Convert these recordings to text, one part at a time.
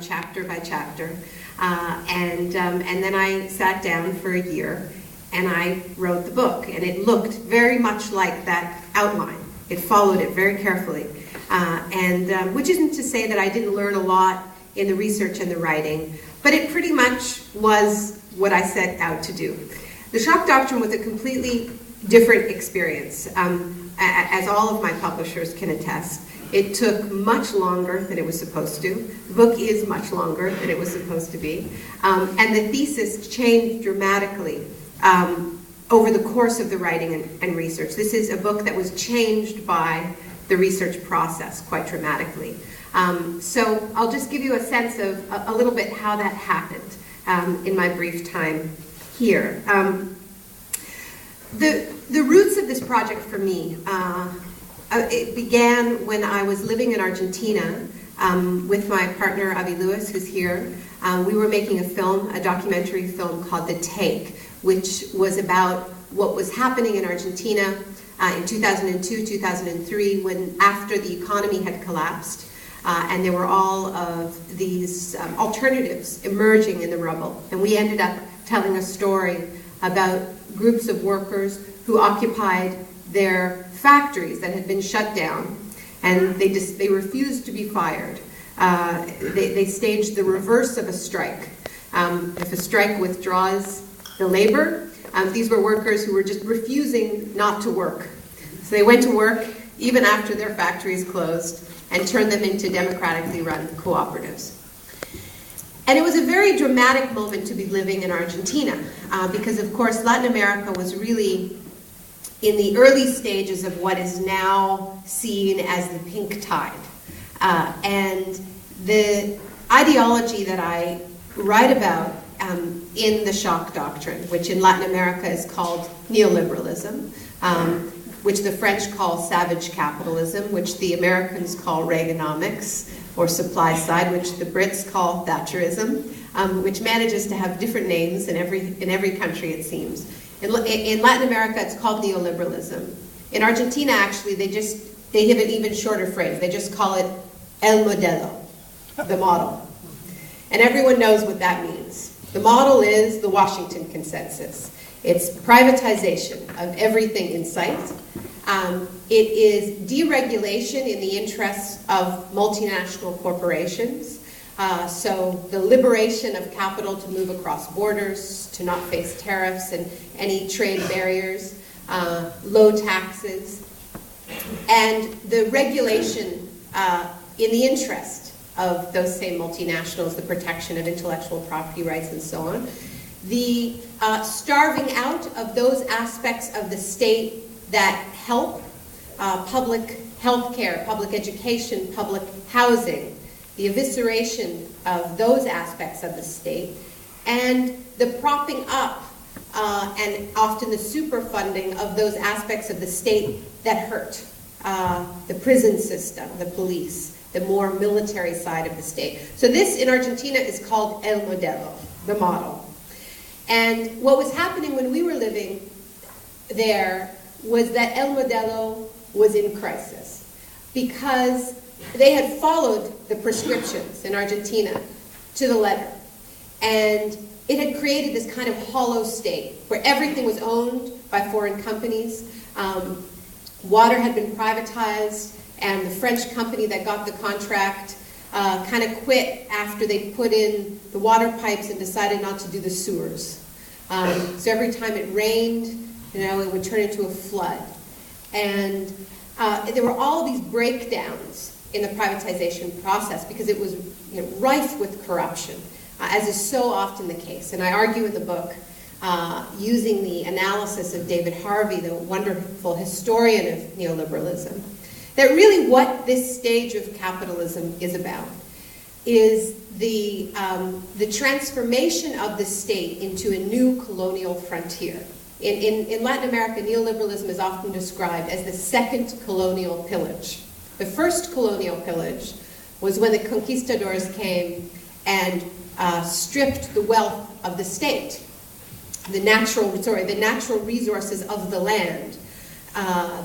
chapter by chapter. And then I sat down for a year and I wrote the book. And it looked very much like that outline. It followed it very carefully. Which isn't to say that I didn't learn a lot in the research and the writing, but it pretty much was what I set out to do. The Shock Doctrine was a completely different experience, as all of my publishers can attest. It took much longer than it was supposed to. The book is much longer than it was supposed to be. And the thesis changed dramatically over the course of the writing and research. This is a book that was changed by the research process quite dramatically. So I'll just give you a sense of a little bit how that happened in my brief time here. The roots of this project for me, it began when I was living in Argentina with my partner Avi Lewis, who's here. We were making a film, a documentary film called The Take, which was about what was happening in Argentina in 2002, 2003, when after the economy had collapsed, and there were all of these alternatives emerging in the rubble. And we ended up telling a story about groups of workers who occupied their factories that had been shut down, and they refused to be fired. They staged the reverse of a strike. If a strike withdraws the labor, these were workers who were just refusing not to work. So they went to work even after their factories closed and turned them into democratically run cooperatives. And it was a very dramatic moment to be living in Argentina because, of course, Latin America was really in the early stages of what is now seen as the pink tide. And the ideology that I write about in the Shock Doctrine, which in Latin America is called neoliberalism, which the French call savage capitalism, which the Americans call Reaganomics, or supply side, which the Brits call Thatcherism, which manages to have different names in every country, it seems. In Latin America, it's called neoliberalism. In Argentina, actually, they have an even shorter phrase. They just call it el modelo, the model. And everyone knows what that means. The model is the Washington Consensus. It's privatization of everything in sight. It is deregulation in the interests of multinational corporations. So the liberation of capital to move across borders, to not face tariffs and any trade barriers, low taxes, and the regulation in the interest of those same multinationals, the protection of intellectual property rights and so on. The starving out of those aspects of the state that help public health care, public education, public housing, the evisceration of those aspects of the state, and the propping up and often the superfunding of those aspects of the state that hurt. The prison system, the police, the more military side of the state. So this in Argentina is called el modelo, the model. And what was happening when we were living there was that el modelo was in crisis because they had followed the prescriptions in Argentina to the letter. And it had created this kind of hollow state where everything was owned by foreign companies. Water had been privatized, and the French company that got the contract kind of quit after they put in the water pipes and decided not to do the sewers. So every time it rained, it would turn into a flood. And there were all these breakdowns in the privatization process because it was rife with corruption, as is so often the case. And I argue in the book, using the analysis of David Harvey, the wonderful historian of neoliberalism, that really what this stage of capitalism is about is the transformation of the state into a new colonial frontier. In Latin America, neoliberalism is often described as the second colonial pillage. The first colonial pillage was when the conquistadors came and stripped the wealth of the state, the natural resources of the land,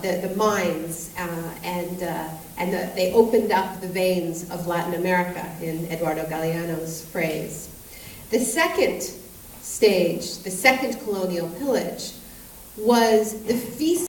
the mines and and they opened up the veins of Latin America, in Eduardo Galeano's phrase. The second stage, the second colonial pillage, was the feast